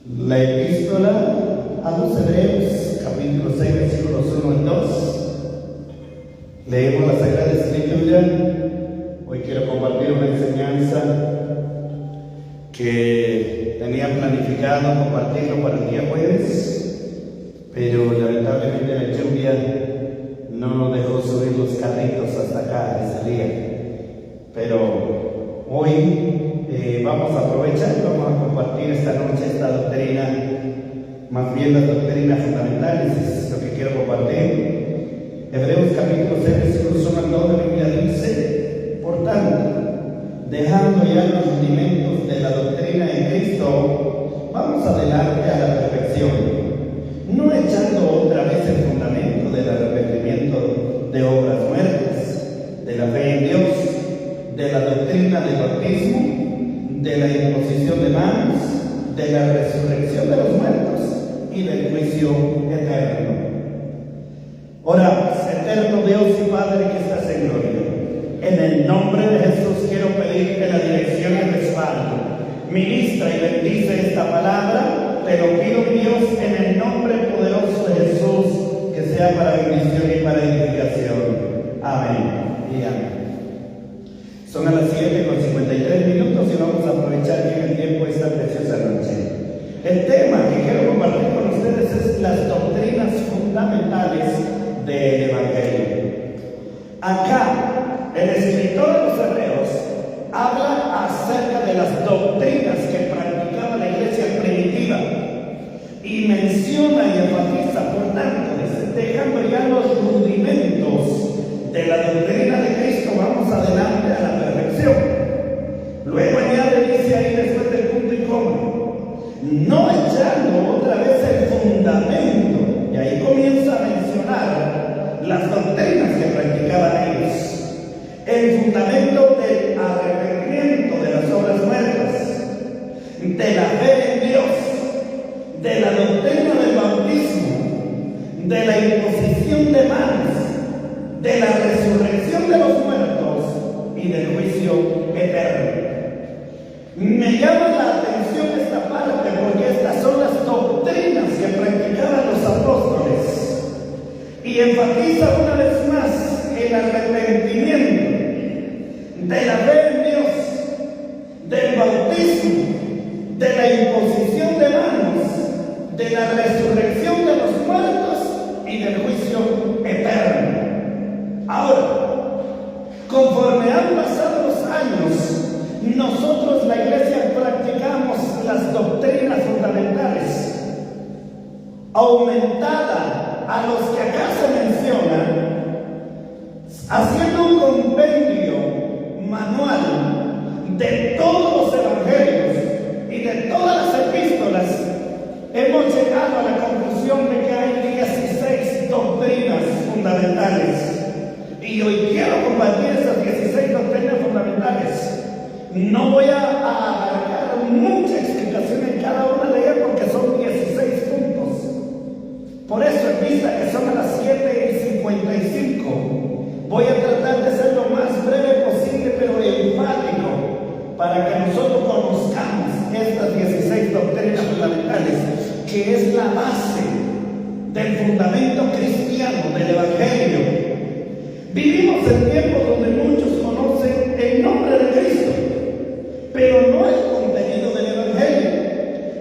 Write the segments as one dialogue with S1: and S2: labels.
S1: La epístola a los Hebreos, capítulo 6, versículos 1 al 2. Leemos la Sagrada Escritura. Hoy quiero compartir una enseñanza que tenía planificado compartirlo para el día jueves, pero lamentablemente la lluvia no nos dejó subir los carritos hasta acá ese día. Pero hoy vamos a aprovechar, vamos a compartir esta noche esta doctrina, más bien las doctrinas fundamentales, es lo que quiero compartir. Hebreos capítulo 6, versículos 1 al 2 de la Biblia dice: por tanto, dejando ya los rudimentos de la doctrina en Cristo, vamos adelante a la perfección, no echando otra vez el fundamento del arrepentimiento de obras muertas, de la fe en Dios, de la doctrina del bautismo, de la imposición de manos, de la resurrección de los muertos y del juicio eterno. Oramos. Eterno Dios y Padre que estás en gloria, en el nombre de Jesús quiero pedirte la dirección y respaldo. Ministra y bendice esta palabra, te lo pido Dios en el nombre poderoso de Jesús, que sea para bendición y para edificación. Amén y amén. Son a las 7:53 y vamos a aprovechar bien el tiempo esta preciosa noche. El tema que quiero compartir con ustedes es las doctrinas fundamentales del Evangelio. Acá, el escritor de los Hebreos habla acerca de las doctrinas que practicaba la iglesia primitiva y menciona y enfatiza, por tanto, dejando ya los rudimentos de la doctrina de Cristo, vamos adelante a la perfección. Luego añade, dice ahí después del punto y coma, no echando otra vez el fundamento, y ahí comienza a mencionar las doctrinas que practicaban ellos. El fundamento del arrepentimiento de las obras muertas, de la fe en Dios, de la doctrina del bautismo, de la imposición de manos, de la resurrección de los muertos y del juicio eterno. Me llama la atención esta parte porque estas son las doctrinas que practicaban los apóstoles y enfatiza una vez más el arrepentimiento, de la fe en Dios, del bautismo, de la imposición de manos, de la resurrección de los muertos y del juicio eterno. Ahora, conforme han pasado los años, nosotros la iglesia practicamos las doctrinas fundamentales, aumentada a los que acá se mencionan, haciendo un compendio manual de todos los evangelios y de todas las epístolas. Hemos llegado a la conclusión de que hay 16 doctrinas fundamentales. Y hoy quiero compartir esas 16 doctrinas fundamentales. No voy a abarcar mucha explicación en cada una de ellas porque son 16 puntos. Por eso en vista que son a las 7:55, voy a tratar de ser lo más breve posible, pero enfático, para que nosotros conozcamos estas 16 doctrinas fundamentales, que es la base del fundamento cristiano del Evangelio. Vivimos en tiempos donde muchos conocen el nombre de Cristo, pero no el contenido del Evangelio.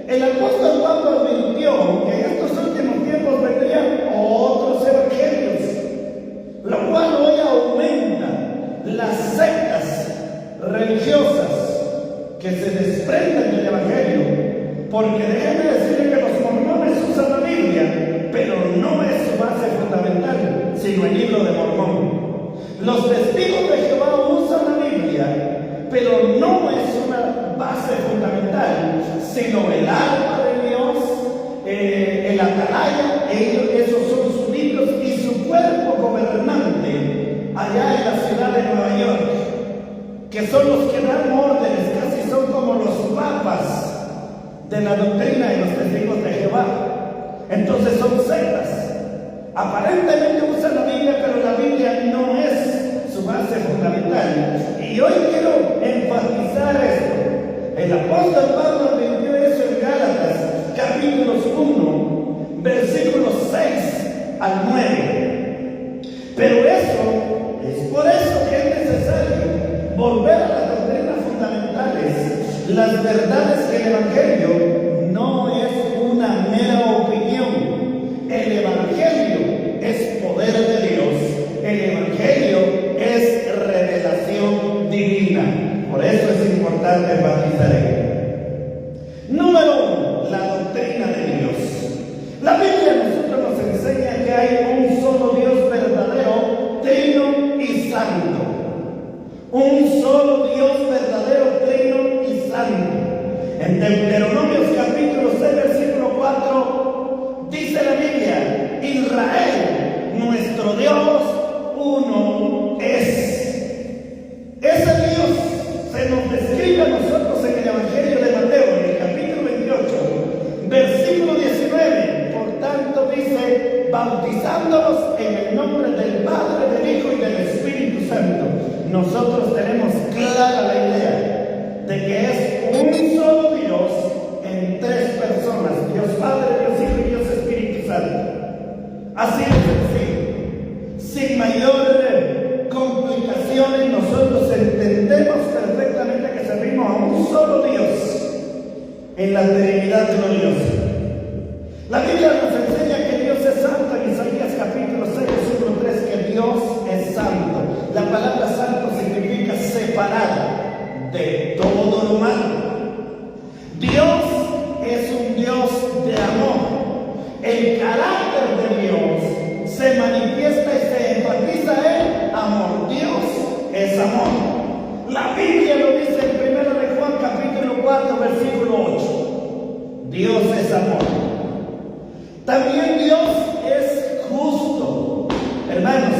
S1: El apóstol Pablo advirtió que en estos últimos tiempos vendrían otros evangelios, lo cual hoy aumenta las sectas religiosas que se desprenden del Evangelio, porque déjenme decirle que los mormones usan la Biblia, pero no es su base fundamental, sino el libro de Mormón. Los testigos de Jehová usan la Biblia, pero no es una base fundamental, sino el alma de Dios, el atalaya, esos son sus libros y su cuerpo gobernante allá en la ciudad de Nueva York, que son los que dan órdenes, casi son como los papas de la doctrina de los testigos de Jehová. Entonces son sectas. Aparentemente usan la Biblia, pero la Biblia no es su base fundamental. Y hoy quiero enfatizar esto. El apóstol Pablo advirtió eso en Gálatas, al 9. Pero es por eso que es necesario volver a las doctrinas fundamentales, las verdades que el Evangelio no es una mera opinión. El Evangelio es poder de Dios. El Evangelio es revelación divina. Por eso es importante enfatizar ello. Número 1, la doctrina de Dios. La Biblia a nosotros nos enseña que hay un solo Dios verdadero, trino y santo. Un solo Dios verdadero, trino y santo. En Deuteronomios capítulo 6, versículo 4, dice la Biblia: Israel, nuestro Dios, uno es. Ese Dios se nos describe a nosotros en el Evangelio de Mateo, en el capítulo 28, versículo 19. Por tanto dice: bautizándolos en el nombre del Padre, del Hijo y del Espíritu Santo. Nosotros tenemos clara la idea de que es un solo Dios en tres personas: Dios Padre, Dios Hijo y Dios Espíritu Santo. Así de sencillo, sin mayor complicaciones, nosotros entendemos perfectamente que servimos a un solo Dios en la Trinidad gloriosa. La Biblia nos enseña que Dios es santo en Isaías capítulo 6, versículo 3, que Dios es santo. La palabra santo significa separado de todo lo malo. Dios es un Dios de amor. El carácter de Dios se manifiesta y se enfatiza en amor. Dios es amor. La Biblia lo dice en 1 de Juan capítulo 4, versículo 8. Dios es amor. También Dios es justo. Hermanos,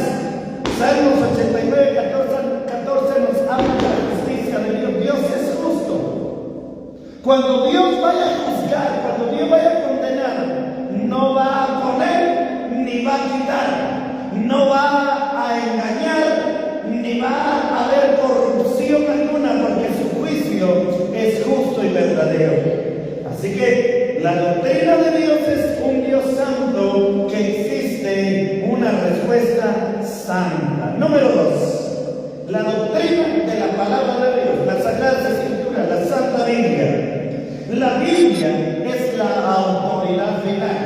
S1: Salmos 89, 14 nos habla de la justicia de Dios. Dios es justo. Cuando Dios vaya a juzgar, cuando Dios vaya a condenar, no va a poner ni va a quitar, no va a engañar, ni va a haber corrupción alguna, porque su juicio es justo y verdadero. Así que la doctrina de Dios es un Dios santo que existe una respuesta santa. Número 2, la doctrina de la palabra de Dios, la Sagrada Escritura, la Santa Biblia. La Biblia es la autoridad final.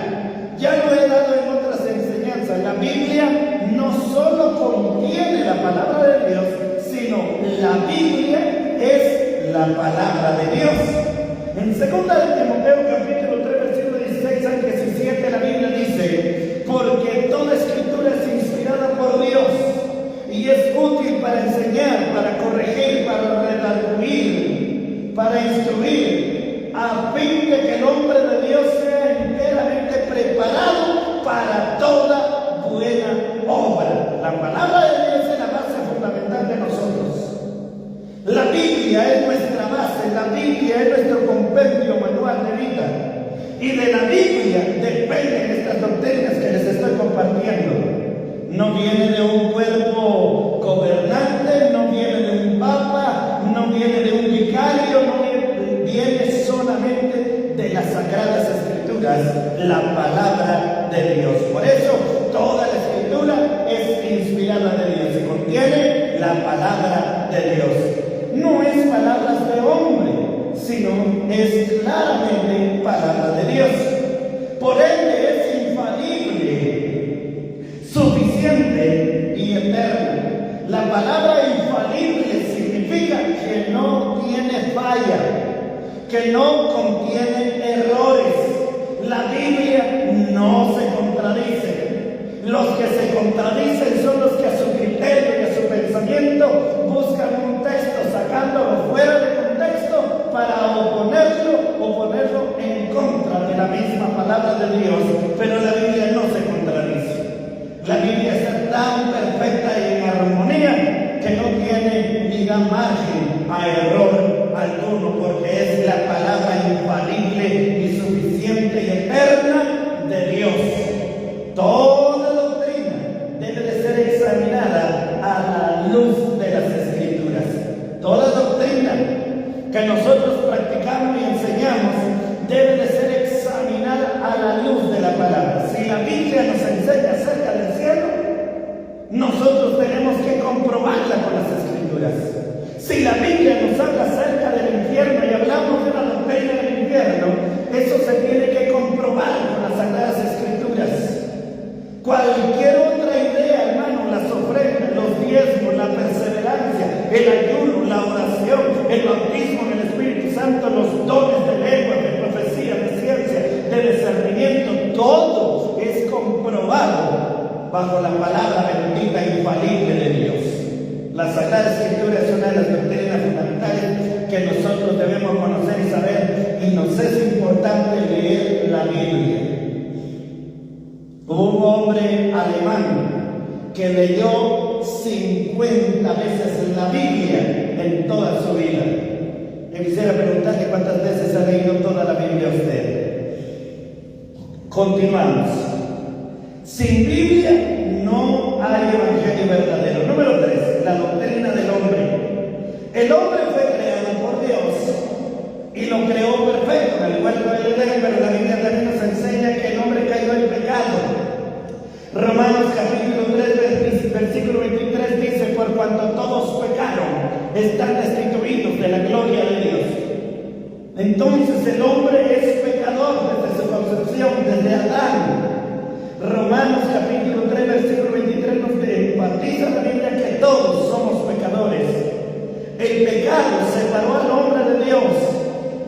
S1: Ya lo he dado en otras enseñanzas. La Biblia no solo contiene la palabra de Dios, sino la Biblia es la palabra de Dios. En 2 de Timoteo capítulo 3, versículo 16 al 17, la Biblia dice: porque toda escritura es inspirada por Dios y es útil para enseñar, para corregir, para redarguir, para instruir, a fin de que el hombre de Dios sea enteramente preparado para toda buena obra. La palabra de Dios es la base fundamental de nosotros. La Biblia es nuestra base, la Biblia es nuestro compendio manual de vida. Y de la Biblia dependen estas doctrinas que les estoy compartiendo. No viene de un cuerpo gobernante, no viene de un papa, no viene de un vicario, viene solamente de las Sagradas Escrituras, la palabra de Dios. Por eso toda la Escritura es inspirada de Dios y contiene la palabra de Dios. No es palabras de hombre, sino es claramente palabra de Dios. Por ende es infalible, suficiente y eterna. La palabra infalible significa que no tiene falla, que no contiene errores. La Biblia no se contradice. Los que se contradicen son los que a su criterio y a su pensamiento buscan un texto sacándolo fuera de contexto para oponerlo o ponerlo en contra de la misma palabra de Dios. Pero la Biblia no se contradice. La Biblia está tan perfecta y en armonía que no tiene ni da margen a error alguno, porque es la palabra infalible y suficiente y eterna de Dios. Toda doctrina debe de ser examinada a la luz de las Escrituras. Toda doctrina que nosotros practicamos y enseñamos debe de ser examinada a la luz de la palabra. Si la Biblia nos enseña acerca nosotros tenemos que comprobarla con las Escrituras. Si la Biblia nos habla acerca del infierno y hablamos de la doctrina del infierno, eso se tiene que comprobar con las Sagradas Escrituras. Cualquier otra idea, hermano, las ofrendas, los diezmos, la perseverancia, el ayuno, la oración, el bautismo en el Espíritu Santo, los dones de lengua, de profecía, de ciencia, de discernimiento, todo es comprobado bajo la palabra bendita e infalible de Dios. La Sagrada Escritura es una de las doctrinas fundamentales que nosotros debemos conocer y saber, y nos es importante leer la Biblia. Hubo un hombre alemán que leyó 50 veces la Biblia en toda su vida. Yo quisiera preguntarle cuántas veces ha leído toda la Biblia usted. Continuamos. Sin Biblia no hay evangelio verdadero. Número 3, la doctrina del hombre. El hombre fue creado por Dios y lo creó perfecto, al igual que el Edén, pero la Biblia también nos enseña que el hombre cayó en pecado. Romanos capítulo 3, versículo 23 dice: por cuanto todos pecaron, están destituidos de la gloria de Dios. Entonces el hombre es pecador desde su concepción, desde Adán. Romanos capítulo 3, versículo 23 nos enfatiza la Biblia que todos somos pecadores. El pecado separó al hombre de Dios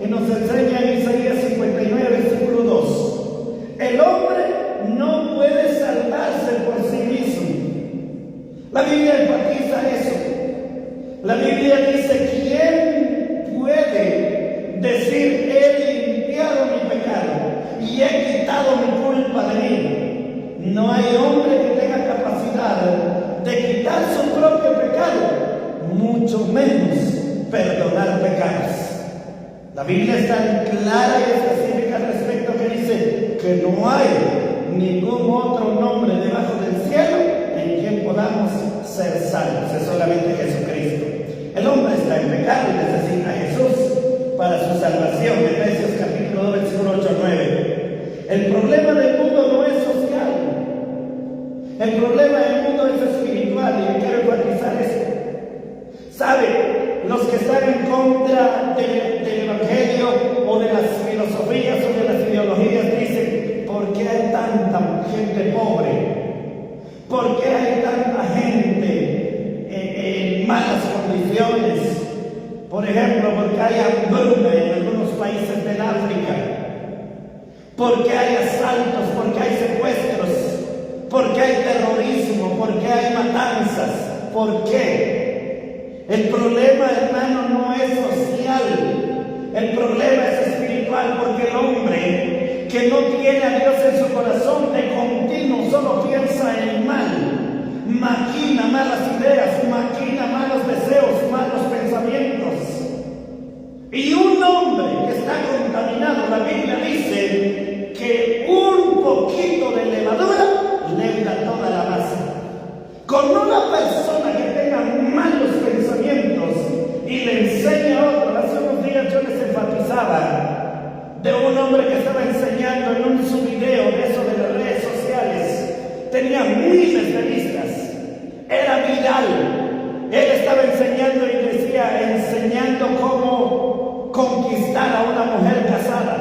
S1: y nos enseña en Isaías 59, versículo 2. El hombre no puede salvarse por sí mismo. La Biblia enfatiza eso. La Biblia dice: ¿quién puede decir he limpiado mi pecado y he quitado mi culpa de mí? No hay hombre que tenga capacidad de quitar su propio pecado, mucho menos perdonar pecados. La Biblia es tan clara y específica al respecto que dice que no hay ningún otro nombre debajo del cielo en quien podamos ser salvos, es solamente Jesucristo. El hombre está en pecado y necesita a Jesús para su salvación. Efesios capítulo 2, versículo 8 a 9. El problema del mundo no es social. El problema del mundo es espiritual, y quiero enfatizar esto. ¿Sabe? Los que están en contra del Evangelio o de las filosofías o de las ideologías dicen: ¿por qué hay tanta gente pobre? ¿Por qué hay tanta gente en malas condiciones? Por ejemplo, porque hay hambruna en algunos países del África. Porque hay asaltos, porque hay secuestros, porque hay terrorismo, porque hay matanzas. ¿Por qué? El problema, hermano, no es social. El problema es espiritual, porque el hombre que no tiene a Dios en su corazón de continuo solo piensa en el mal, maquina malas ideas, maquina malos deseos, malos pensamientos. Y un hombre que está contaminado, la Biblia dice que un poquito de levadura leuda toda la masa. Con una persona que tenga malos pensamientos y le enseña a otro. Hace unos días yo les enfatizaba de un hombre que estaba enseñando en su video de eso de las redes sociales. Tenía miles de vistas, era viral. Él estaba enseñando y decía, enseñando cómo conquistar a una mujer casada,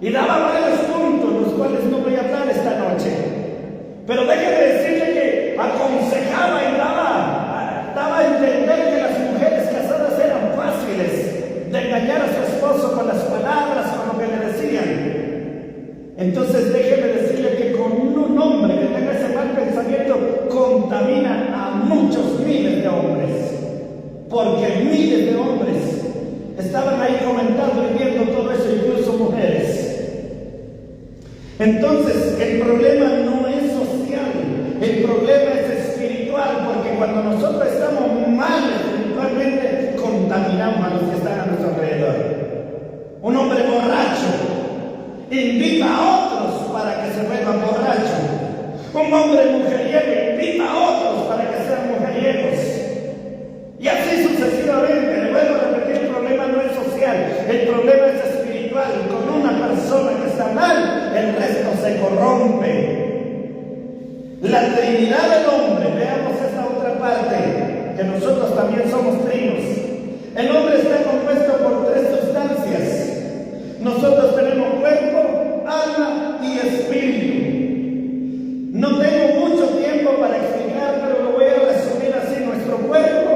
S1: y daba varios puntos, los cuales no voy a hablar esta noche, pero déjeme decirle que aconsejaba y daba a entender que las mujeres casadas eran fáciles de engañar a su esposo con las palabras, con lo que le decían. Entonces déjeme decirle que con un hombre que tenga ese mal pensamiento contamina a muchos miles de hombres, porque miles de hombres estaban ahí comentando y viendo todo eso, incluso mujeres. Entonces el problema no es social, el problema es espiritual, porque cuando nosotros estamos mal espiritualmente, contaminamos a los que están a nuestro alrededor. Un hombre borracho invita a otros para que se vuelvan borrachos. Un hombre mujeriego invita a otros para que sean mujeriegos. Y así sucesivamente. Le vuelvo a repetir, el problema no es social, el problema es espiritual. Con una persona que está mal, el resto se corrompe. La Trinidad del hombre, veamos esta otra parte, que nosotros también somos trinos. El hombre está compuesto por tres sustancias. Nosotros tenemos cuerpo, alma y espíritu. No tengo mucho tiempo para explicar, pero lo voy a resumir así. Nuestro cuerpo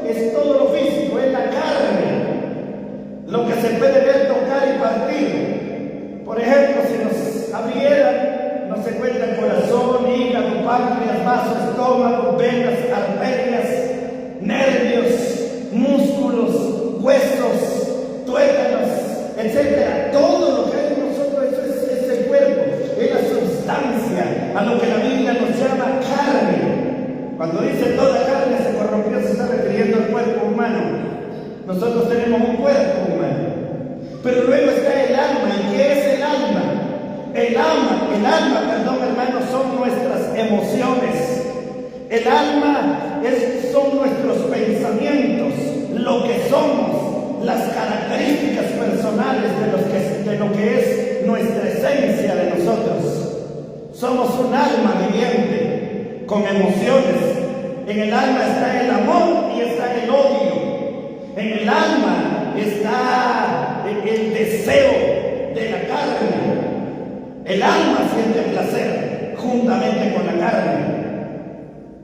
S1: es todo lo físico, es la carne, lo que se puede ver, tocar y partir. Por ejemplo, si nos abrieran, nos encuentra el corazón, hígado, páncreas, vaso, estómago, venas, arterias, nervios, músculos, huesos, tuétanos, etc. Todo lo que hay en nosotros, eso es el cuerpo, es la sustancia, a lo que la Biblia nos llama carne. Cuando dice toda carne se corrompió, se está refiriendo al cuerpo humano. Nosotros tenemos un cuerpo humano. Pero luego está el alma. ¿Y qué es el alma? El alma, hermanos, son nuestras emociones. El alma son nuestros pensamientos, lo que somos, las características personales de lo que es nuestra esencia de nosotros. Somos un alma viviente, con emociones. En el alma está el amor y está el odio. En el alma está el deseo de la carne. El alma siente placer juntamente con la carne.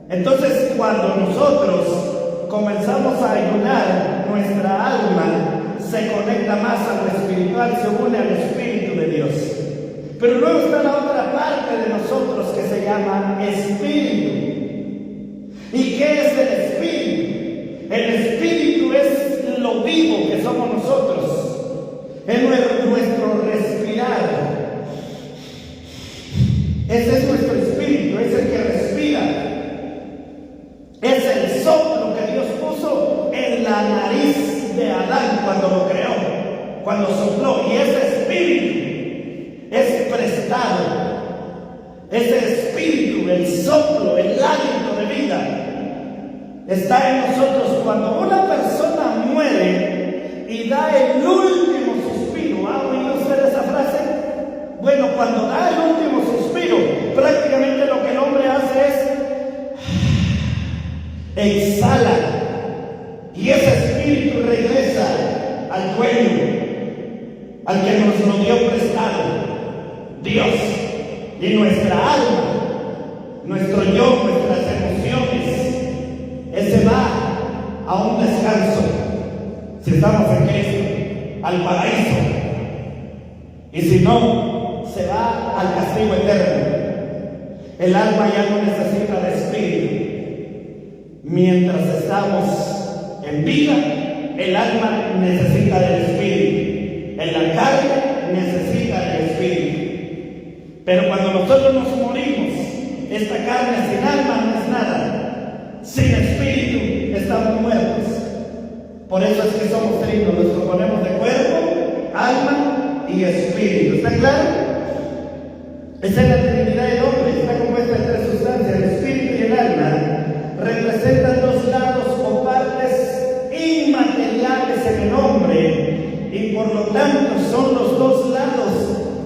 S1: Entonces, cuando nosotros comenzamos a ayunar, nuestra alma se conecta más a lo espiritual, se une al Espíritu de Dios. Pero luego está la otra parte de nosotros que se llama espíritu. ¿Y qué es el espíritu? El espíritu es lo vivo que somos nosotros. Es nuestro respirar. Ese es nuestro espíritu, es el que respira. Es el soplo que Dios puso en la nariz de Adán cuando lo creó, cuando sopló. Y ese espíritu es prestado. Ese espíritu, el soplo, el hálito de vida, está en nosotros. Cuando una persona muere y da el último suspiro, ¿ha oído usted esa frase? Bueno, cuando da el último suspiro, prácticamente lo que el hombre hace es exhala, y ese espíritu regresa al dueño, al que nos lo dio prestado, Dios. Y nuestra alma, nuestro yo, nuestras emociones, ese va a un descanso, si estamos en Cristo, al paraíso. Y si no, se va al castigo eterno. El alma ya no necesita de espíritu. Mientras estamos en vida, el alma necesita del espíritu. En la carne necesita del espíritu. Pero cuando nosotros nos morimos, esta carne sin alma no es nada. Sin espíritu estamos muertos. Por eso es que somos trinos, nos componemos de cuerpo, alma y espíritu. ¿Está claro? Esa es la Trinidad del hombre. Está compuesta de tres sustancias, el espíritu y el alma. Representan dos lados o partes inmateriales en el hombre, y por lo tanto son los dos lados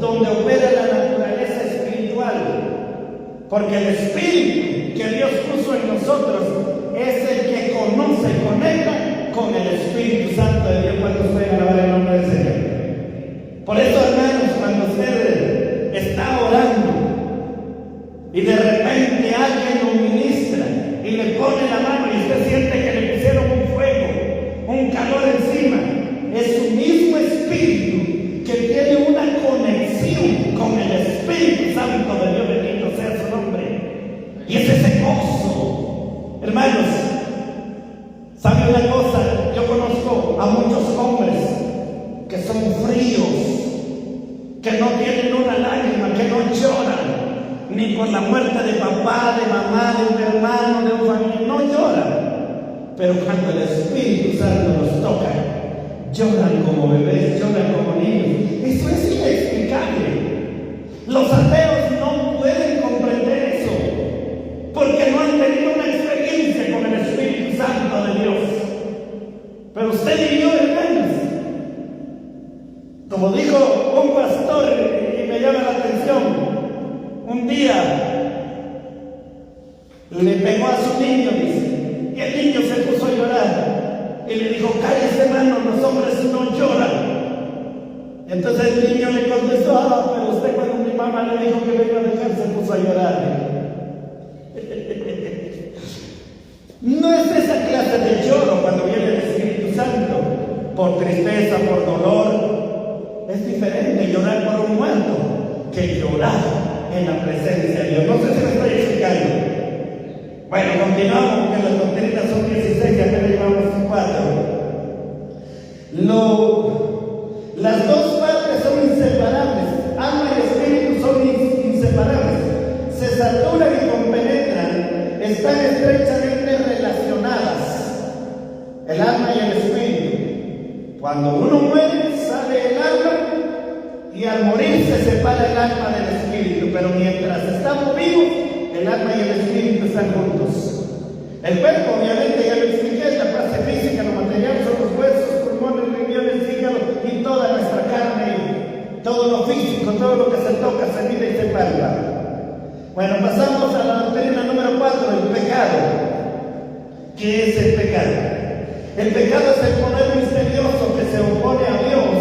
S1: donde opera la naturaleza espiritual. Porque el espíritu que Dios puso en nosotros es el que conoce y conecta con el Espíritu Santo de Dios. Cuando usted alabar el nombre del Señor. Por eso, hermanos, cuando usted está orando y de repente alguien lo ministra y le pone la mano y usted siente que le pusieron un fuego, un calor encima, es su mismo espíritu que tiene una conexión con el Espíritu Santo de Dios, bendito sea su nombre. Y es ese gozo. Hermanos, ¿sabe una cosa? Yo conozco a muchos hombres que son fríos, que no tienen una lágrima, que no lloran ni por la muerte de papá, de mamá, de un hermano, de un familiar, no lloran. Pero cuando el Espíritu Santo los toca, lloran como bebés, lloran como niños. Eso es inexplicable. Los ateos no pueden comprender eso, porque no han tenido una experiencia con el Espíritu Santo de Dios. Pero usted y yo, hermanos, como dijo un pastor, y me llama la atención, un día a su niño, dice, y el niño se puso a llorar. Y le dijo, cállese, hermano, los hombres no lloran. Entonces el niño le contestó, pero usted cuando mi mamá le dijo que me iba a dejar se puso a llorar. No es esa clase de lloro cuando viene el Espíritu Santo, por tristeza, por dolor. Es diferente llorar por un muerto que llorar en la presencia de Dios. No sé si me estoy explicando. Bueno, continuamos, porque las doctrinas son 16 y acá le llevamos 4. Las dos partes son inseparables. Alma y espíritu son inseparables. Se saturan y compenetran. Están estrechamente relacionadas. El alma y el espíritu. Cuando uno muere, sale el alma y al morir se separa el alma del espíritu. Pero mientras estamos vivos, el alma y el espíritu están juntos. El cuerpo, obviamente, ya lo expliqué, la parte física, lo material, son los huesos, pulmones, riñones, hígado y toda nuestra carne, todo lo físico, todo lo que se toca, se mide y se palpa. Bueno, pasamos a la doctrina número 4, el pecado. ¿Qué es el pecado? El pecado es el poder misterioso que se opone a Dios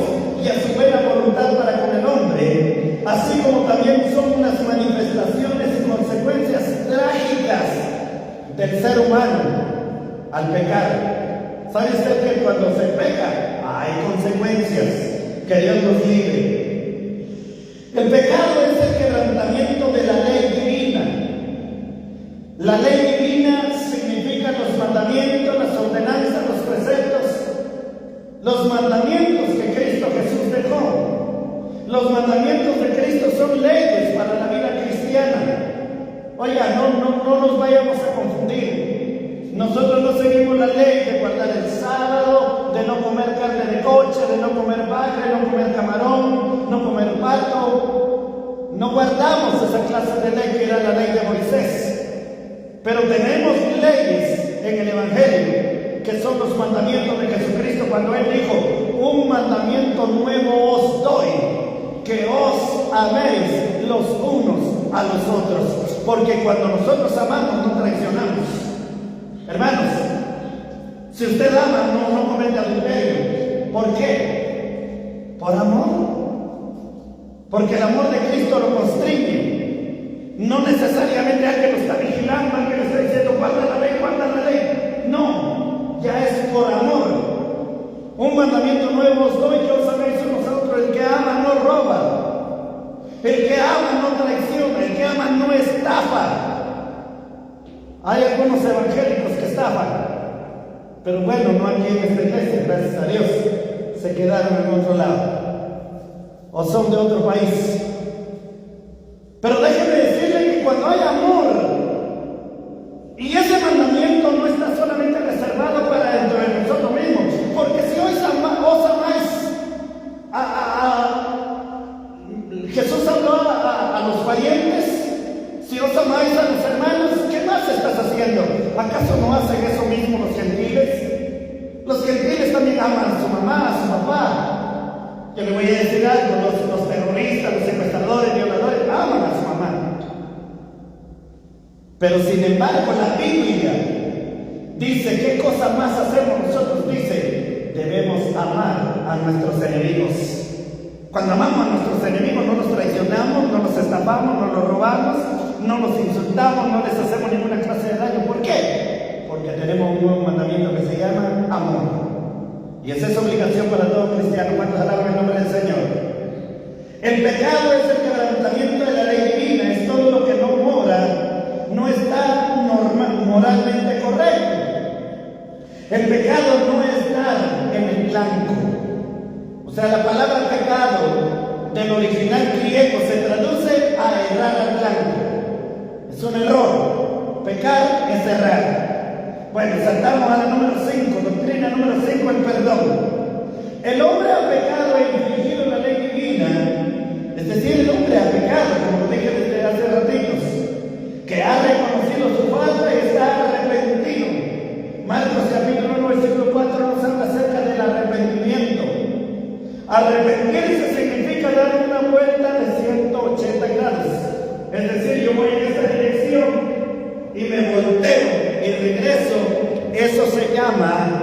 S1: y a su buena voluntad para con el hombre, así como también son unas manifestaciones y consecuencias trágicas del ser humano al pecar. ¿Sabe usted que cuando se peca hay consecuencias? Que Dios nos libre. El pecado es el quebrantamiento de la ley divina. La ley divina significa los mandamientos, las ordenanzas, los preceptos, los mandamientos que Cristo Jesús dejó. Los mandamientos de Cristo son leyes para la vida cristiana. Oiga, no nos vayamos a confundir. Nosotros no seguimos la ley de guardar el sábado, de no comer carne de coche, de no comer bagre, no comer camarón, no comer pato. No guardamos esa clase de ley que era la ley de Moisés. Pero tenemos leyes en el Evangelio, que son los mandamientos de Jesucristo, cuando Él dijo, un mandamiento nuevo os doy, que os améis los unos a los otros. Porque cuando nosotros amamos, no traicionamos. Hermanos, si usted ama, no comete adulterio. ¿Por qué? Por amor. Porque el amor de Cristo lo constriñe. No necesariamente alguien lo está vigilando, alguien le está diciendo, guarda la ley, guarda la ley. No, ya es por amor. Un mandamiento nuevo os doy, que os améis unos a otros. El que ama no roba. El que ama no traiciona, el que ama no estafa. Hay algunos evangélicos que estafan, pero bueno, no aquí en esta iglesia, gracias a Dios, se quedaron en otro lado, o son de otro país. Pero déjeme decirle que cuando hay amor, y ese mandamiento no está solamente reservado para dentro de nosotros mismos, porque si hoy os amáis Jesús habló a los parientes, si os amáis a los hermanos, ¿qué más estás haciendo? ¿Acaso no hacen eso mismo los gentiles? Los gentiles también aman a su mamá, a su papá. Yo le voy a decir algo, los terroristas, los secuestradores, violadores, aman a su mamá. Pero sin embargo la Biblia dice, ¿qué cosa más hacemos nosotros? Dice, debemos amar a nuestros enemigos. Cuando amamos a nuestros enemigos no los traicionamos, no los estafamos, no los robamos, no los insultamos, no les hacemos ninguna clase de daño. ¿Por qué? Porque tenemos un nuevo mandamiento que se llama amor. Y esa es obligación para todo cristiano. ¿Cuántos alaban el nombre del Señor? El pecado es el quebrantamiento de la ley divina, es todo lo que no mora, no está moralmente correcto. El pecado no es estar en el blanco. O sea, la palabra pecado del original griego se traduce a errar al blanco. Es un error. Pecar es errar. Bueno, saltamos a la número 5, doctrina número 5, el perdón. El hombre ha pecado e infringido la ley divina, es decir, el hombre ha pecado, como lo dije desde hace ratitos, que ha reconocido su falta y está arrepentido. Marcos capítulo 1, versículo 4 nos habla acerca del arrepentimiento. Arrepentirse significa dar una vuelta de 180 grados. Es decir, yo voy en esta dirección y me volteo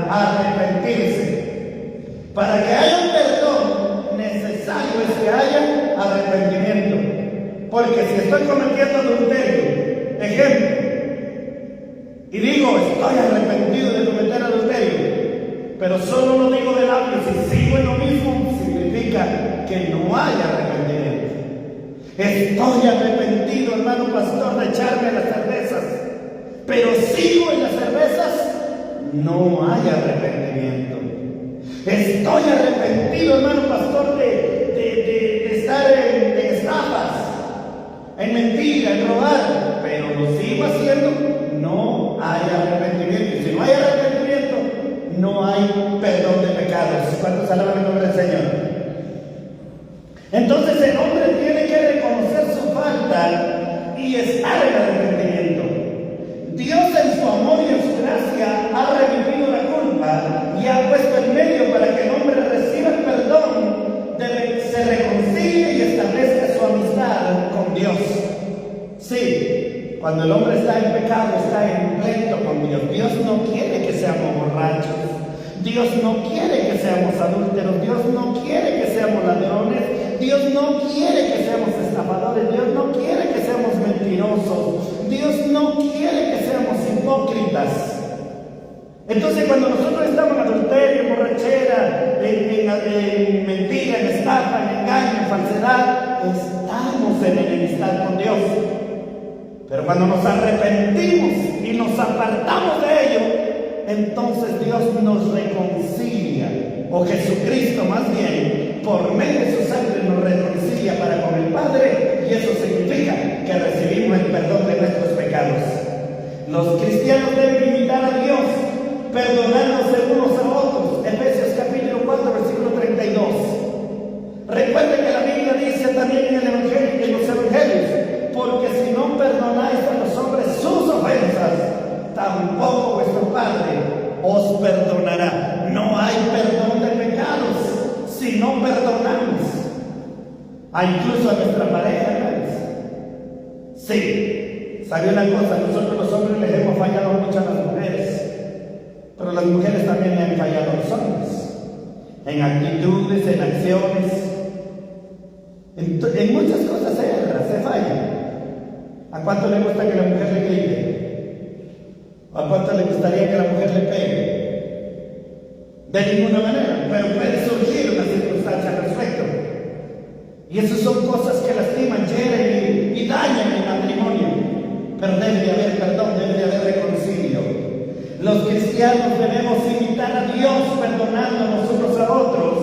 S1: arrepentirse. Para que haya un perdón, necesario es que haya arrepentimiento. Porque si estoy cometiendo adulterio, ejemplo, y digo, estoy arrepentido de cometer adulterio, pero solo lo digo de labios y sigo en lo mismo, significa que no hay arrepentimiento. Estoy arrepentido, hermano pastor, de echarme las cervezas, pero sigo en las cervezas, no hay arrepentimiento. Estoy arrepentido, hermano pastor, de estar en estafas, en mentira, en robar, pero lo sigo haciendo, no hay arrepentimiento. Y si no hay arrepentimiento, no hay perdón de pecados. ¿Cuántos alaban el nombre del Señor? Entonces el hombre tiene que reconocer su falta y estar en arrepentimiento. Dios en su amor y en su gracia ha remitido la culpa y ha puesto el medio para que el hombre reciba el perdón, se reconcilie y establezca su amistad con Dios. Sí, cuando el hombre está en pecado, está en pleito con Dios. Dios no quiere que seamos borrachos. Dios no quiere que seamos adúlteros. Dios no quiere que seamos ladrones. Dios no quiere que seamos estafadores. Dios no quiere que seamos mentirosos. Dios no quiere que seamos hipócritas. Entonces, cuando nosotros estamos en adulterio, en borrachera, en mentira, en estafa, en engaño, en falsedad, estamos en enemistad con Dios. Pero cuando nos arrepentimos y nos apartamos de ello, entonces Dios nos reconcilia, o Jesucristo más bien, por medio de su sangre nos reconcilia para con el Padre, y eso significa que recibimos el perdón de nuestros pecados. Los cristianos deben imitar a Dios, perdonándose unos a otros. Efesios capítulo 4, versículo 32. Recuerden que la Biblia dice también en los evangelios, porque si no perdonáis a los hombres sus ofensas, tampoco vuestro Padre os perdonará. No hay perdón de pecados si no perdonamos incluso a nuestra pareja, hermanos. Sí, ¿sabe una cosa? Nosotros los hombres les hemos fallado mucho a las mujeres, pero las mujeres también le han fallado a los hombres, en actitudes, en acciones, en muchas cosas se falla. ¿A cuánto le gusta que la mujer le grite? ¿A cuánto le gustaría que la mujer le pegue? De ninguna manera, pero puede surgir una circunstancia al respecto. Y esas son cosas que lastiman, hieren y dañan el matrimonio. Pero debe de haber perdón, debe de haber reconcilio. Los cristianos debemos imitar a Dios perdonándonos unos a otros.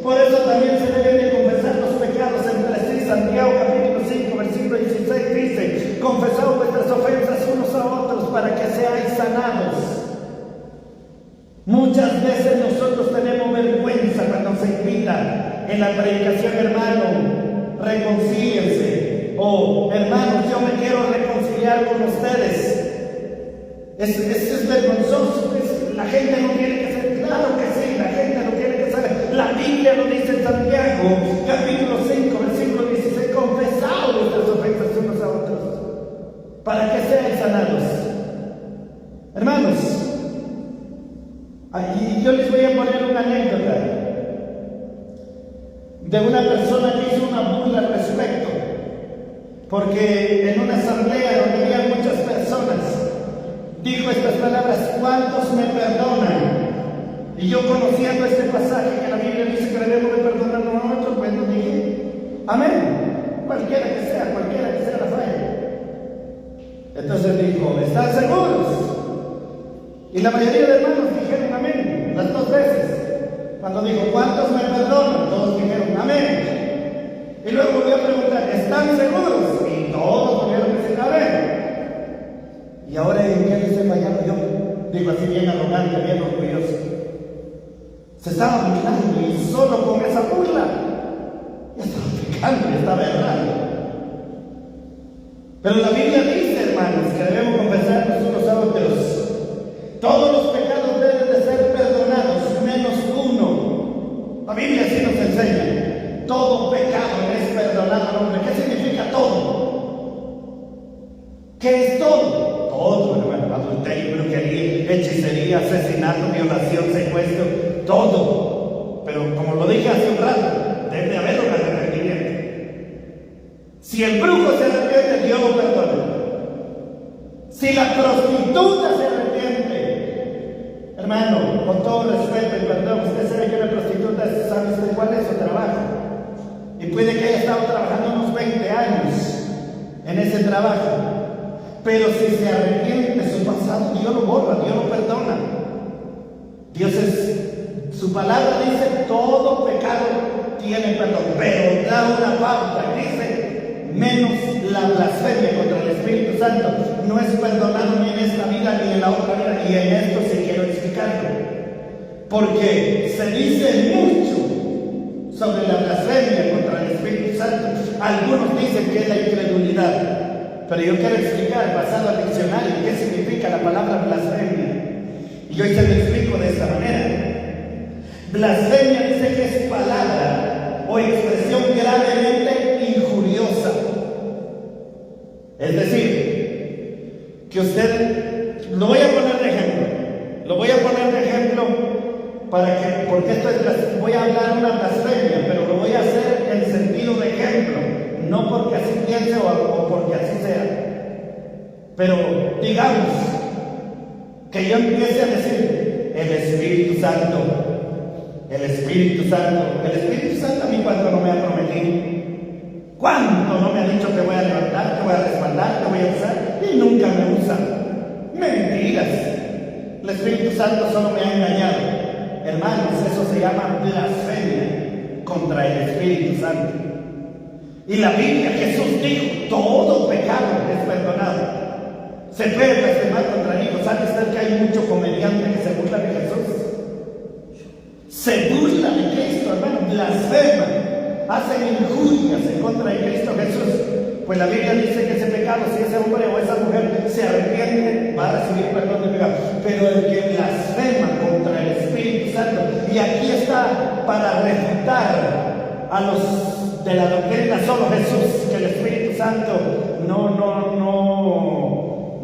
S1: Por eso también se deben de confesar los pecados entre sí. Santiago capítulo 5, versículo 16 dice: confesad vuestras ofensas unos a otros para que seáis sanados. Muchas veces nosotros tenemos vergüenza cuando se invita en la predicación, hermano, reconcíliense, o hermanos, yo me quiero reconciliar con ustedes. Eso es vergonzoso. La gente no tiene que ser, claro que sí, la gente no tiene que ser. La Biblia lo dice en Santiago, capítulo 5, versículo 16: confesad vuestras ofensas unos a otros, para que sean sanados. Hermanos, y yo les voy a poner una anécdota de una persona que hizo una burla al respecto, porque en una asamblea donde había muchas personas, dijo estas palabras: ¿cuántos me perdonan? Y yo, conociendo este pasaje que la Biblia dice que debemos de perdonar a nosotros, pues no dije amén, cualquiera que sea la falla. Entonces dijo: ¿están seguros? Y la mayoría de hermanos dijeron amén, las dos veces. Cuando dijo: ¿cuántos me perdonan? Todos dijeron amén. Y luego volvió a preguntar: ¿están seguros? Y todos volvieron a decir amén. Y ahora, ¿en qué les he fallado yo? Digo así, bien arrogante, bien orgulloso. Se estaba burlando, y solo con esa burla ya estaba pecando, ya estaba errando. Pero la Biblia dice, hermanos, que debemos confesarnos unos a otros. Todos los pecados deben de ser perdonados, menos uno. La Biblia así nos enseña: todo pecado es perdonado al hombre. ¿Qué significa todo? ¿Qué es todo? Todo, hermano: adulterio, brujería, hechicería, asesinato, violación, secuestro, todo. Pero como lo dije hace un rato, debe haber un arrepentimiento. Si el brujo se arrepiente, Dios lo perdona. Si la prostituta se arrepiente, hermano, con todo respeto y perdón, usted sabe que una prostituta, ¿sabe usted cuál es su trabajo? Y puede que haya estado trabajando unos 20 años en ese trabajo. Pero si se arrepiente de su pasado, Dios lo borra, Dios lo perdona. Su palabra dice, todo pecado tiene perdón, pero da una pauta y dice, menos la blasfemia contra el Espíritu Santo. No es perdonado ni en esta vida ni en la otra vida, y en esto sí quiero explicarlo. Porque se dice mucho sobre la blasfemia contra el Espíritu Santo. Algunos dicen que es la incredulidad. Pero yo quiero explicar, basado al diccionario, qué significa la palabra blasfemia. Y hoy se lo explico de esta manera. Blasfemia dice que es palabra o expresión gravemente injuriosa. Es decir, que usted, lo voy a poner de ejemplo, porque esto es, voy a hablar una blasfemia, pero lo voy a hacer en sentido de ejemplo. No porque así piense o porque así sea. Pero digamos que yo empiece a decir el Espíritu Santo a mí cuánto no me ha prometido, cuánto no me ha dicho que voy a levantar, que voy a respaldar, que voy a usar, y nunca me usa. Mentiras. El Espíritu Santo solo me ha engañado. Hermanos, eso se llama blasfemia contra el Espíritu Santo. Y la Biblia, Jesús dijo, todo pecado es perdonado. Se puede blasfemar contra el Hijo. ¿Sabe usted que hay mucho comediante que se burla de Jesús? Se burla de Cristo, hermano, blasfema, hacen injurias en contra de Cristo Jesús. Pues la Biblia dice que ese pecado, si ese hombre o esa mujer se arrepiente, va a recibir perdón de pecado. Pero el que blasfema contra el Espíritu Santo, y aquí está para refutar a los de la doctrina solo Jesús, que el Espíritu Santo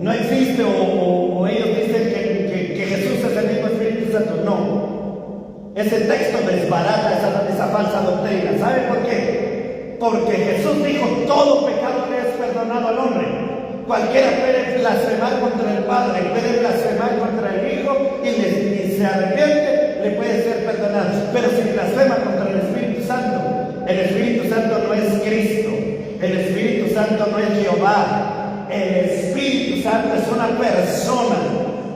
S1: no existe, o ellos dicen que Jesús es el mismo Espíritu Santo. No. Ese texto desbarata esa falsa doctrina. ¿Sabe por qué? Porque Jesús dijo, todo pecado le es perdonado al hombre. Cualquiera puede blasfemar contra el Padre, puede blasfemar contra el Hijo, y se arrepiente, le puede ser perdonado. Pero si blasfema contra el Espíritu Santo no es Cristo, el Espíritu Santo no es Jehová, el Espíritu Santo es una persona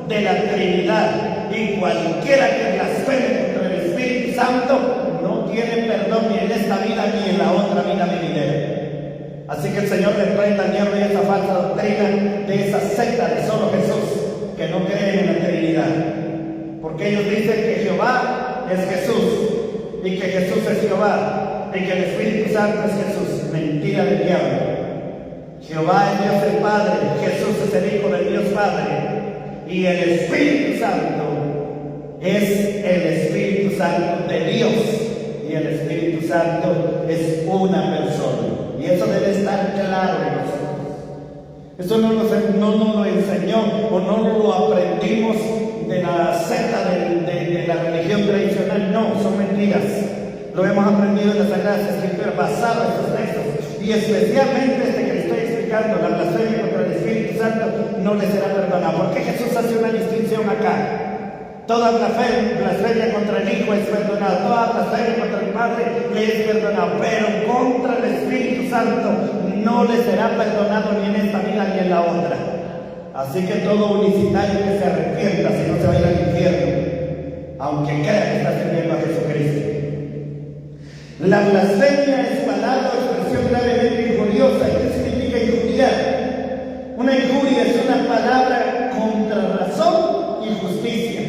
S1: de la Trinidad, y cualquiera que blasfeme contra el Espíritu Santo no tiene perdón ni en esta vida ni en la otra vida venidera. Así que el Señor reprenda al diablo y esa falsa doctrina de esa secta de solo Jesús, que no creen en la Trinidad, porque ellos dicen que Jehová es Jesús, y que Jesús es Jehová, y que el Espíritu Santo es Jesús. Mentira del diablo. Jehová es Dios el Padre, Jesús es el Hijo del Dios Padre, y el Espíritu Santo es el Espíritu Santo de Dios, y el Espíritu Santo es una persona, y eso debe estar claro en nosotros. Eso no nos lo enseñó o no lo aprendimos de la secta de la religión tradicional. No, son mentiras. Lo hemos aprendido en las Sagradas Escrituras, basado en estos textos, y especialmente este que le estoy explicando, la blasfemia contra el Espíritu Santo no le será perdonado. ¿Por qué Jesús hace una distinción acá? Toda blasfemia contra el Hijo es perdonado, toda blasfemia contra el Padre le es perdonado, pero contra el Espíritu Santo no le será perdonado ni en esta vida ni en la otra. Así que todo unicitario que se arrepienta, si no se va a ir al infierno, aunque crea que está sirviendo a Jesucristo. La blasfemia es palabra o expresión gravemente injuriosa. ¿Qué significa injuriar? Una injuria es una palabra contra razón y justicia.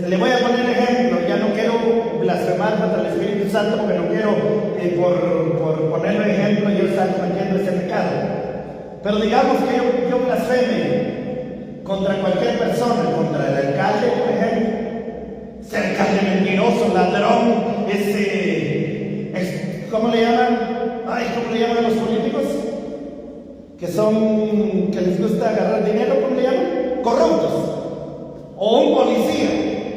S1: Le voy a poner ejemplo. Ya no quiero blasfemar contra el Espíritu Santo, porque no quiero, por ponerle ejemplo, yo estar cometiendo ese pecado. Pero digamos que yo blasfeme contra cualquier persona, contra el alcalde, por ejemplo. Ese alcalde mentiroso, ladrón, ¿cómo le llaman? ¿Cómo le llaman a los políticos? Que les gusta agarrar dinero, ¿cómo le llaman? Corruptos. O un policía,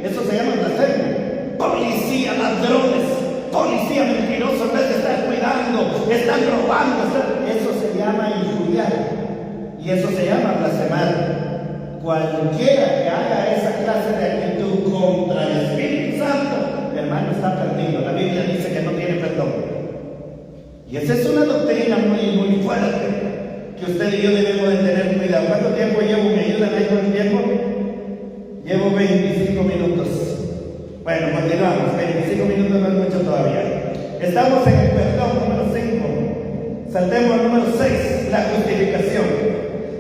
S1: eso se llama blasfemia. Policía, ladrones, policía mentiroso, en vez de estar cuidando, están robando, eso se llama injuriar. Y eso se llama blasfemar. Cualquiera que haga esa clase de actitud contra el Espíritu Santo, hermano, está perdido. La Biblia dice que no tiene perdón. Y esa es una doctrina muy fuerte que usted y yo debemos de tener cuidado. ¿Cuánto tiempo llevo? ¿Me ayudan ahí con el tiempo? Llevo 25 minutos. Bueno, continuamos. 25 minutos no es mucho todavía. Estamos en el perdón número 5. Saltemos al número 6, la justificación.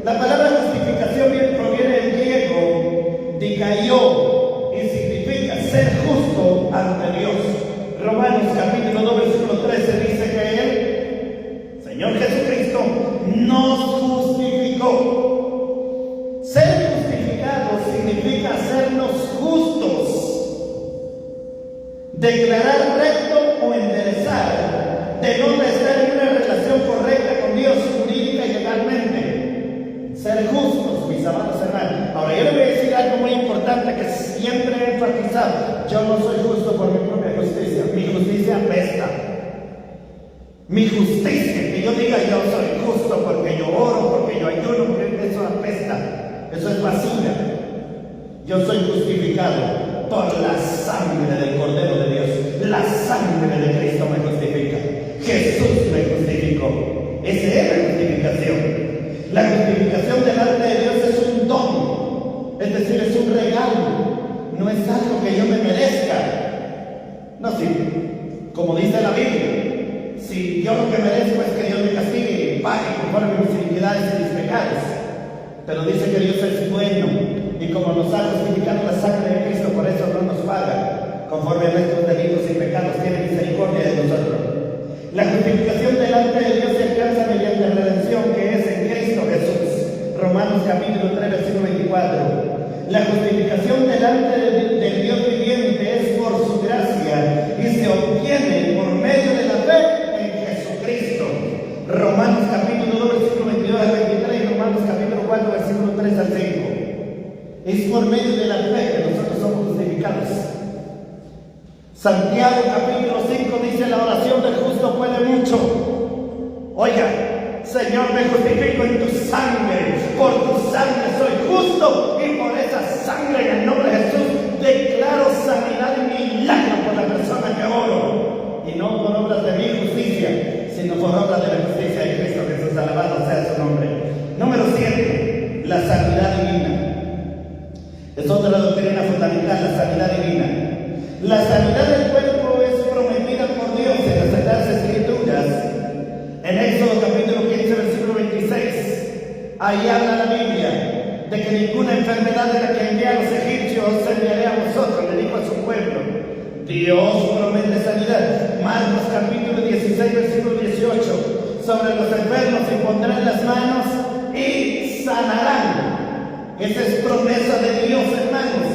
S1: La palabra justificación proviene del griego dikaiō y significa ser justo ante Dios. Romanos capítulo 2 versículo 13 dice que Él, Señor Jesucristo, nos justificó. Ser justificado significa hacernos justos, declarar recto o enderezar, de no estar en una relación correcta con Dios jurídica y legalmente. Ser justos, mis amados hermanos. Ahora, yo le voy a decir algo muy importante que siempre he enfatizado. Yo no soy justo por mi propia justicia. Mi justicia apesta. Mi justicia, que yo diga yo soy justo porque yo oro, porque yo ayuno, porque eso apesta. Eso es basura. Yo soy justificado por la sangre del Cordero de Dios. La sangre de Cristo me justifica. Jesús me justificó. Esa es la justificación. La justificación delante de Dios es un don, es decir, es un regalo, no es algo que yo me merezca. No, sí, como dice la Biblia, si yo lo que merezco es que Dios me castigue y pague conforme a mis iniquidades y mis pecados. Pero dice que Dios es bueno y como nos ha justificado la sangre de Cristo, por eso no nos paga conforme a nuestros delitos y pecados, tiene misericordia de nosotros. La justificación delante de Dios se alcanza mediante la redención que es en Cristo Jesús. Romanos capítulo 3 versículo 24. La justificación delante del Dios viviente es por su gracia y se obtiene por medio de la fe en Jesucristo. Romanos capítulo 2 versículo 22 al 23 y Romanos capítulo 4 versículo 3 al 5. Es por medio de la fe que nosotros somos justificados. Santiago capítulo 5 dice: la oración del justo puede mucho. Oiga, Señor, me justifico en tu sangre, por tu sangre soy justo y por esa sangre en el nombre de Jesús declaro sanidad y milagro por la persona que oro, y no por obras de mi justicia, sino por obras de la justicia de Cristo Jesús. Alabado sea su nombre. Número 7, la sanidad divina. Es otra doctrina fundamental, la sanidad divina. La sanidad del cuerpo es prometida por Dios en las Sagradas Escrituras. En Éxodo capítulo 15 versículo 26, ahí habla la Biblia de que ninguna enfermedad de la que envié a los egipcios se enviaré a vosotros, le dijo a su pueblo. Dios promete sanidad. Marcos capítulo 16 versículo 18, sobre los enfermos impondrán las manos y sanarán. Esa es promesa de Dios, hermanos.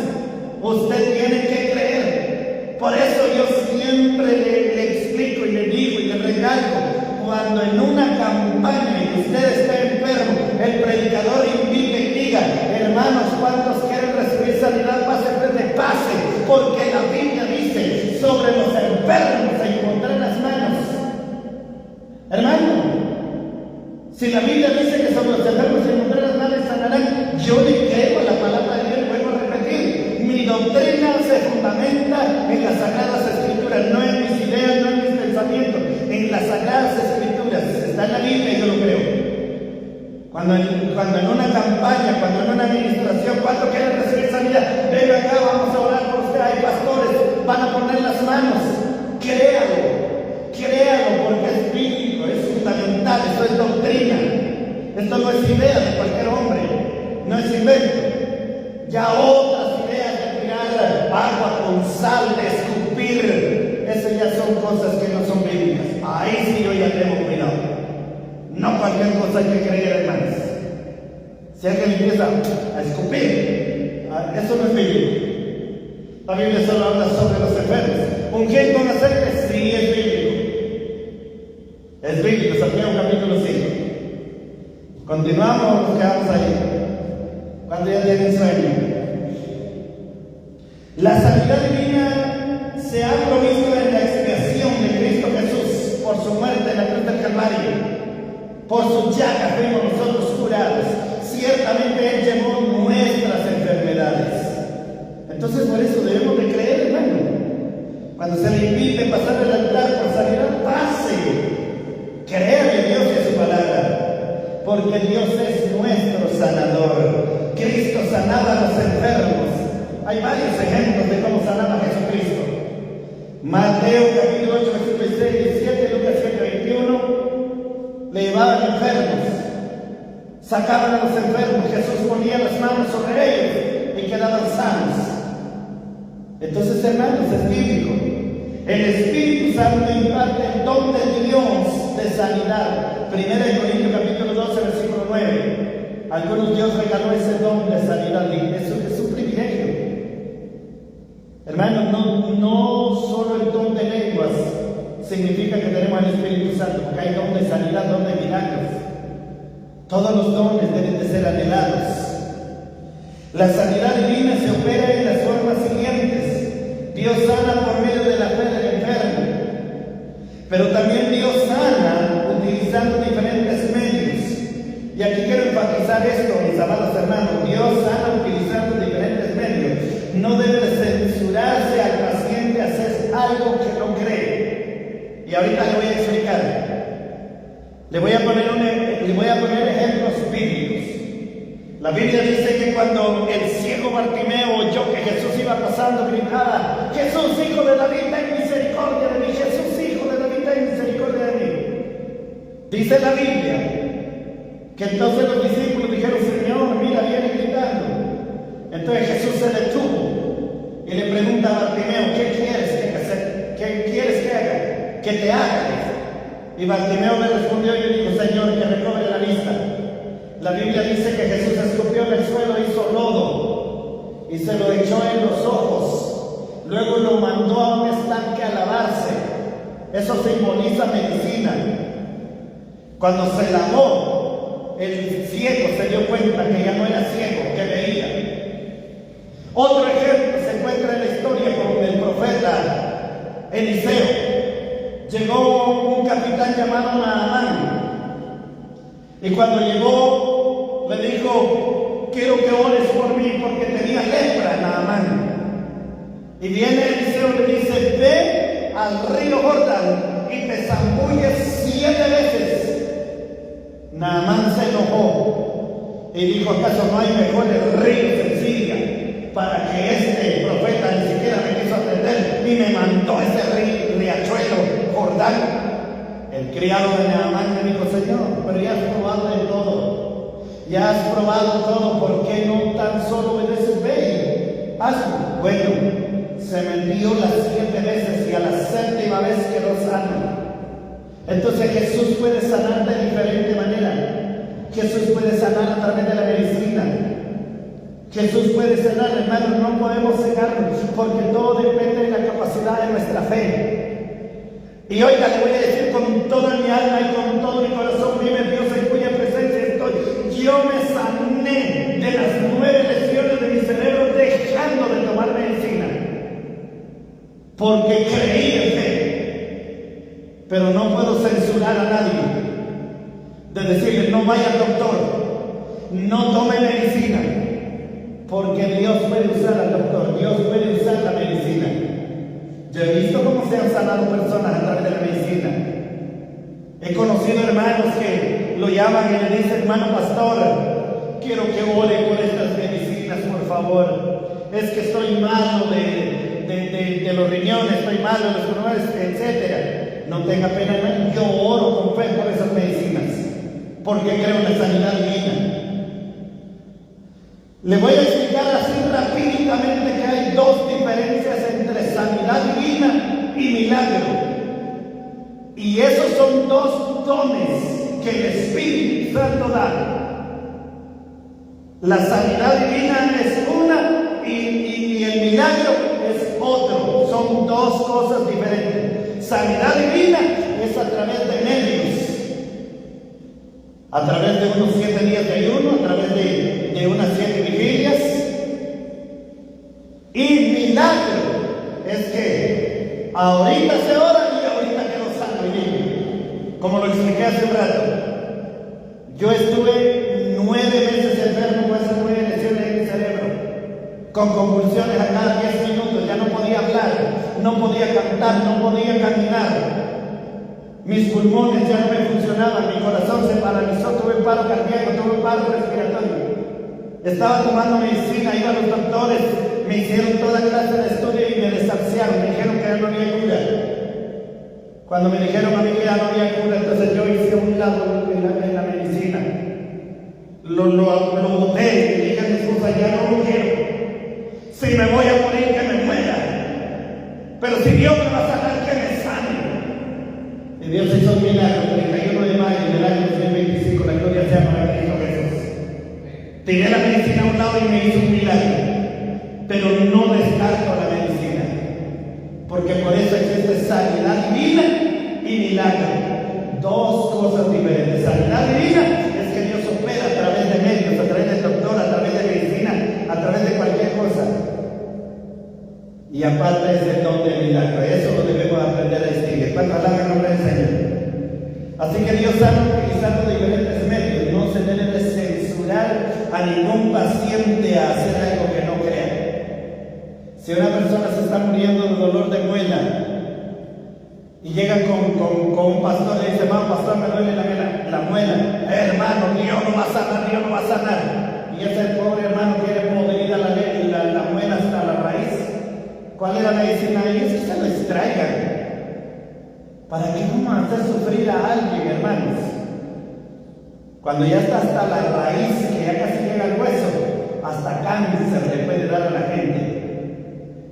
S1: Usted tiene que creer. Por eso yo siempre le explico y le digo y le recalco: cuando en una campaña y usted está enfermo, el predicador invite y diga: hermanos, ¿cuántos quieren recibir sanidad? Pase frente, pase, porque la Biblia dice: sobre los enfermos se impondrán las manos. Hermano, si la Biblia dice que sobre los enfermos se impondrán las manos y sanarán, yo le creo a la palabra de Dios. Vuelvo a repetir, mi doctrina se fundamenta en las Sagradas Escrituras, no en mis ideas, no en mis pensamientos, en las Sagradas Escrituras. Está en la Biblia y yo lo creo. Cuando en una campaña, cuando en una administración, ¿cuánto quieren recibir sanidad? Venga acá, vamos a orar por usted. Hay pastores, van a poner las manos. Créalo, porque es bíblico, es fundamental, esto es doctrina. Esto no es idea de cualquier hombre, no es invento. Ya otras ideas de tirar agua con sal, de escupir, eso ya son cosas que no son bíblicas. Ahí sí yo ya tengo cuidado. No cualquier cosa hay que creer, hermanos. Si alguien empieza a escupir, eso no es bíblico. La Biblia solo habla sobre los enfermos. ¿Ungir con aceite? Sí, es bíblico. Es bíblico, Santiago capítulo 5. Continuamos, nos quedamos ahí. Cuando ya tienen sueño. La sanidad divina se ha provisto en la expiación de Cristo Jesús por su muerte en la cruz del Calvario. Por sus llagas fuimos nosotros curados. Ciertamente Él llevó nuestras enfermedades. Entonces por eso debemos de creer, hermano. Cuando se le invite a pasar el altar por sanidad, pase. Creer en Dios y a su palabra. Porque Dios es nuestro sanador. Cristo sanaba a los enfermos. Hay varios ejemplos de cómo sanaba Jesucristo. Mateo capítulo 8, versículos 6 y 17, Lucas 7, 21. Le llevaban enfermos. Sacaban a los enfermos. Jesús ponía las manos sobre ellos y quedaban sanos. Entonces, hermanos, es bíblico. El Espíritu Santo imparte el don de Dios de sanidad. 1 Corintios capítulo 12, versículo 9. Algunos Dios regaló ese don de sanidad. Es un privilegio. Hermanos, no solo el don de lenguas significa que tenemos el Espíritu Santo, porque hay don de sanidad, don de milagros. Todos los dones deben de ser anhelados. La sanidad divina se opera en las formas siguientes. Dios sana por medio de la fe del enfermo, pero también Dios sana utilizando diferentes medios. Y aquí quiero enfatizar esto, mis amados hermanos. Dios sana utilizando diferentes medios. No debe censurarse al paciente a hacer algo que no cree. Y ahorita le voy a explicar. Le voy a poner ejemplos bíblicos. La Biblia dice que cuando el ciego Bartimeo oyó que Jesús iba pasando, gritaba: Jesús, hijo de David, ten misericordia de mí. Jesús, hijo de David, ten misericordia de mí. Dice la Biblia que entonces los discípulos dijeron: Señor, mira, viene gritando. Entonces Jesús se detuvo y le pregunta a Bartimeo: ¿qué quieres que haga? ¿Qué te haga? Y Bartimeo le respondió y le dijo: Señor, que recobre la vista. La Biblia dice que Jesús escupió en el suelo, hizo lodo y se lo echó en los ojos. Luego lo mandó a un estanque a lavarse. Eso simboliza medicina. Cuando se lavó, el ciego se dio cuenta que ya no era ciego, que veía. Otro ejemplo se encuentra en la historia con el profeta Eliseo. Llegó un capitán llamado Naamán. Y cuando llegó, le dijo: quiero que ores por mí, porque tenía lepra, Naamán. Y viene Eliseo y le dice: ve al río Jordán y te zambulles 7 veces. Naamán se enojó y dijo: ¿acaso no hay mejores ríos en Siria para que este profeta ni siquiera me quiso atender y me mandó ese riachuelo Jordán? El criado de Naamán le dijo: Señor, pero ya has probado de todo. Ya has probado todo, ¿por qué no tan solo obedeces? Ve, hazlo. Bueno, se metió las 7 veces y a la 7ª vez quedó sano. Entonces Jesús puede sanar de diferente manera. Jesús puede sanar a través de la medicina. Jesús puede sanar, hermanos. No podemos cegarnos, porque todo depende de la capacidad de nuestra fe. Y oiga, le voy a decir con toda mi alma y con todo mi corazón: vive Dios en cuya presencia estoy. Yo me sané de las 9 lesiones de mi cerebro dejando de tomar medicina, porque creí en fe. Pero no puedo censurar a nadie de decirle: no vaya al doctor, no tome medicina, porque Dios puede usar al doctor, Dios puede usar la medicina. Yo he visto cómo se han sanado personas a través de la medicina. He conocido hermanos que lo llaman y le dicen: hermano pastor, quiero que ore por estas medicinas, por favor. Es que estoy malo de los riñones, estoy malo de los pulmones, etc. No tenga pena, hermano. Yo oro con fe por esas medicinas, porque creo en la sanidad divina. Le voy a explicar así rápidamente que hay 2 diferencias entre sanidad divina y milagro. Y esos son 2 dones que el Espíritu Santo da. La sanidad divina es una y el milagro es otro. Son 2 cosas diferentes. Sanidad divina es a través de medios. A través de unos 7 días de ayuno, a través de unas 7 vigilias. Y milagro es que ahorita se ora y ahorita quedó sano y limpio. Como lo expliqué hace un rato, yo estuve 9 meses enfermo con esas 9 lesiones en mi cerebro, con convulsiones a cada 10 minutos, ya no podía hablar, no podía cantar, no podía caminar. Mis pulmones ya no me funcionaban, mi corazón se paralizó, tuve paro cardíaco, tuve paro respiratorio. Estaba tomando medicina, iba a los doctores, me hicieron toda clase de estudio y me desahuciaron, me dijeron que ya no había cura. Cuando me dijeron a mí que ya no había cura, entonces yo hice un lado en la medicina. Lo boté y dije a mi esposa, ya no lo quiero. Si me voy a morir, que me muera. Pero si Dios me va a sanar, que me sane. Y Dios hizo un milagro, el 31 de mayo del año 2025, la gloria sea para Cristo Jesús. Tiré la medicina a un lado y me hizo un milagro. Pero no descarto la medicina, porque por eso existe sanidad divina y milagro. Dos cosas diferentes. Sanidad divina es que Dios opera a través de médicos, a través del doctor, a través de medicina, a través de cualquier cosa. Y aparte es el don del milagro. Eso lo debemos aprender a distinguir. ¿Cuánto alaban el nombre del Señor? Así que Dios sabe utilizando diferentes medios. No se debe de censurar a ningún paciente a hacer algo que no crea. Si una persona se está muriendo de dolor de muela y llega con un pastor y le dice, vamos pastor, me duele la muela, hermano, Dios no va a sanar, Dios no va a sanar. Y ese pobre hermano quiere podrida la muela hasta la raíz. ¿Cuál es la medicina ahí? Es que se lo extraigan. ¿Para qué vamos a hacer sufrir a alguien, hermanos? Cuando ya está hasta la raíz, que ya casi llega al hueso, hasta cáncer le puede dar a la gente.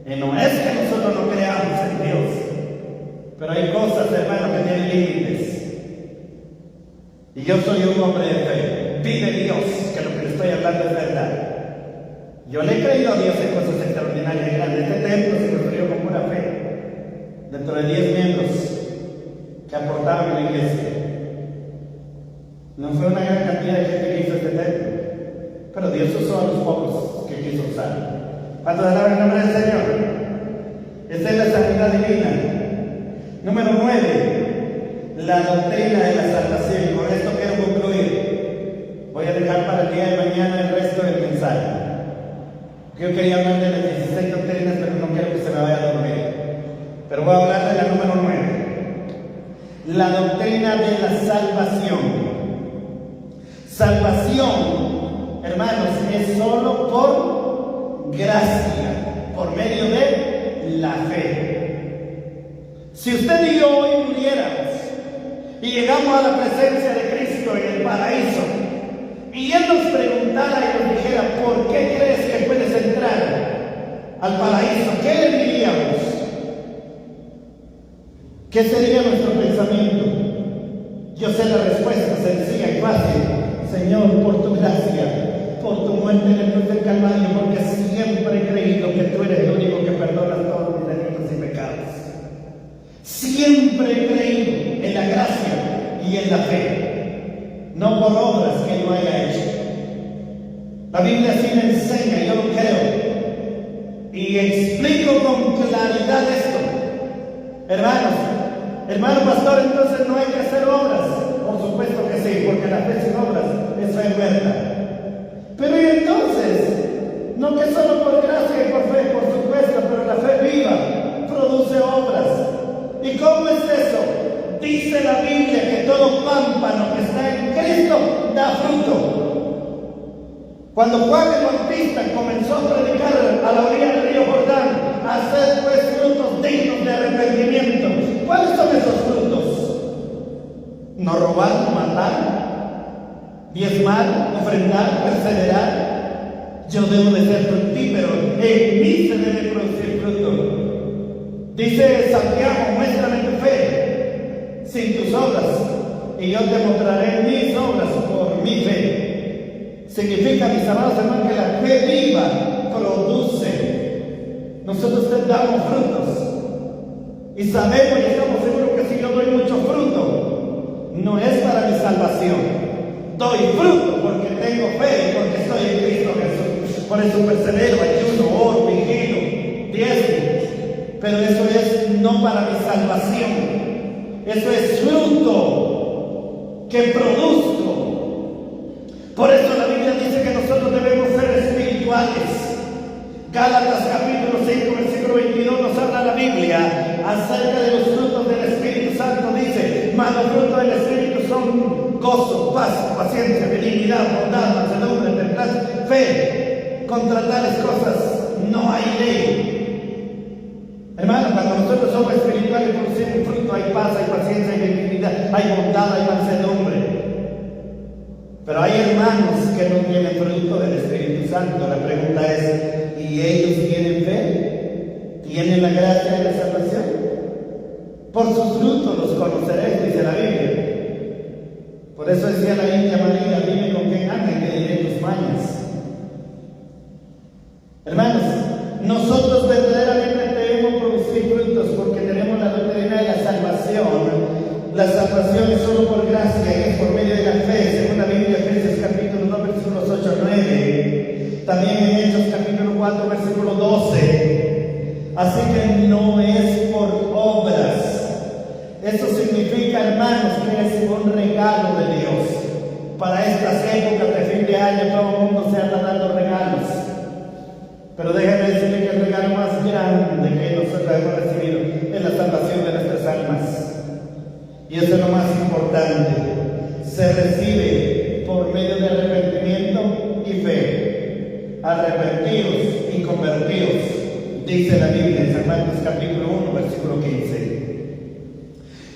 S1: Y no es que nosotros no creamos en Dios, pero hay cosas, hermanos, que tienen límites. Y yo soy un hombre de fe. Vive Dios, que lo que le estoy hablando es verdad. Yo le he creído a Dios en cosas extraordinarias y grandes. Este templo se construyó con pura fe. Dentro de 10 miembros que aportaban a la iglesia. No fue una gran cantidad de gente que hizo este templo, pero Dios usó a los pocos que quiso usar. ¿Cuántos alaban el nombre del Señor? Esta es la sanidad divina. Número 9, la doctrina de la salvación. Y con esto quiero concluir. Voy a dejar para el día de mañana el resto del mensaje. Yo quería hablar de las 16 doctrinas, pero no quiero que se me vaya a dormir. Pero voy a hablar de la número 9. La doctrina de la salvación. Salvación, hermanos, es solo por gracia, por medio de la fe. Si usted y yo hoy muriéramos y llegamos a la presencia de Cristo en el paraíso, y Él nos preguntara y nos dijera, ¿por qué crees que puedes entrar al paraíso? ¿Qué le diríamos? ¿Qué sería nuestro pensamiento? Yo sé la respuesta sencilla y fácil. Señor, por tu gracia, por tu muerte en el cruz del Calvario, porque siempre he creído que tú eres el único que perdonas todos mis delitos y pecados. Siempre he creído en la gracia y en la fe, no por obras que yo haya hecho. La Biblia así me enseña, yo lo creo, y explico con claridad esto. Hermano pastor, entonces no hay que hacer obras. Por supuesto que sí, porque la fe sin obras es fe muerta. Pero y entonces, no que solo por gracia y por fe, por supuesto, pero la fe viva produce obras. ¿Y cómo es eso? Dice la Biblia que todo pámpano que está en Cristo da fruto. Cuando Juan el Bautista comenzó a predicar a la orilla del río Jordán, hacer pues frutos dignos de arrepentimiento. ¿Cuáles son esos frutos? No robar, no matar, diezmar, ofrendar, perseverar. Yo debo de ser fructífero, en mí se debe producir fruto. Dice Santiago, muéstrame tu fe sin tus obras, y yo te mostraré mis obras por mi fe. Significa, mis amados hermanos, que la fe viva produce. Nosotros damos frutos. Y sabemos y estamos seguros que si yo doy mucho fruto, no es para mi salvación. Doy fruto porque tengo fe y porque estoy en Cristo Jesús. Por eso persevero, ayuno, oro, vigilo, diezmo, pero eso es no para mi salvación, eso es fruto que produzco. Por eso la Biblia dice que nosotros debemos ser espirituales. Gálatas capítulo 5, versículo 22 nos habla la Biblia acerca de los frutos del Espíritu Santo. Dice, mas los frutos del Espíritu son gozo, paz, paciencia, benignidad, bondad, mansedumbre, templanza, fe. Contra tales cosas no hay ley. Hermano, cuando nosotros somos espirituales producimos fruto, hay paz, hay paciencia, hay benignidad, hay bondad, hay mansedumbre. Pero hay hermanos que no tienen fruto del Espíritu Santo. La pregunta es, ¿y ellos tienen fe? ¿Tienen la gracia de la salvación? Por sus frutos los conoceréis, dice la Biblia. Por eso decía la India María, dime con quién andan, que diré tus mañas. Hermanos, nosotros verdaderamente debemos producir frutos porque tenemos la doctrina de la salvación. La salvación es solo por gracia, es por medio de la fe, según la Biblia, Efesios capítulo 2, versículos 8 a 9. También en Hechos capítulo 4, versículo 12. Así que no es por obras. Eso significa, hermanos, que es un regalo de Dios. Para estas épocas de fin de año todo el mundo se anda dando regalos. Pero déjenme decirle que el regalo más grande que nosotros hemos recibido es la salvación de nuestras almas. Y eso es lo más importante. Se recibe por medio de arrepentimiento y fe. Arrepentidos y convertidos, dice la Biblia en San Marcos capítulo 1, versículo 15.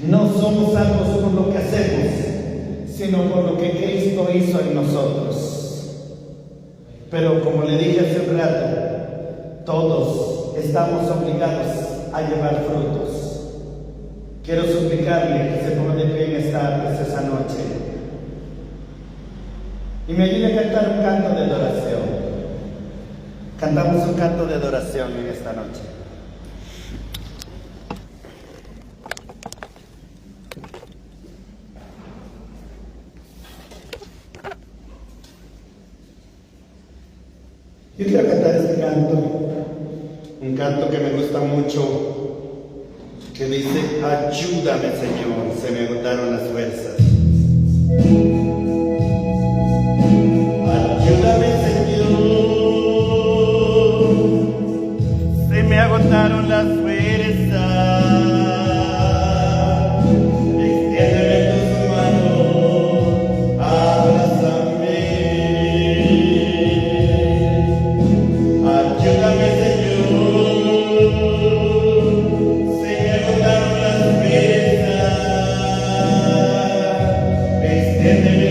S1: No somos salvos por lo que hacemos, sino por lo que Cristo hizo en nosotros. Pero como le dije hace un rato, todos estamos obligados a llevar frutos. Quiero suplicarle que se ponga de pie en esta noche y me ayude a cantar un canto de adoración. Cantamos un canto de adoración en esta noche. Yo quiero cantar este canto, un canto que me gusta mucho, que dice, ayúdame Señor, se me agotaron las fuerzas. Ayúdame Señor, se me agotaron las fuerzas. Extiéndeme tus manos, abrázame. Ayúdame Señor, se me agotaron las fuerzas. Extiéndeme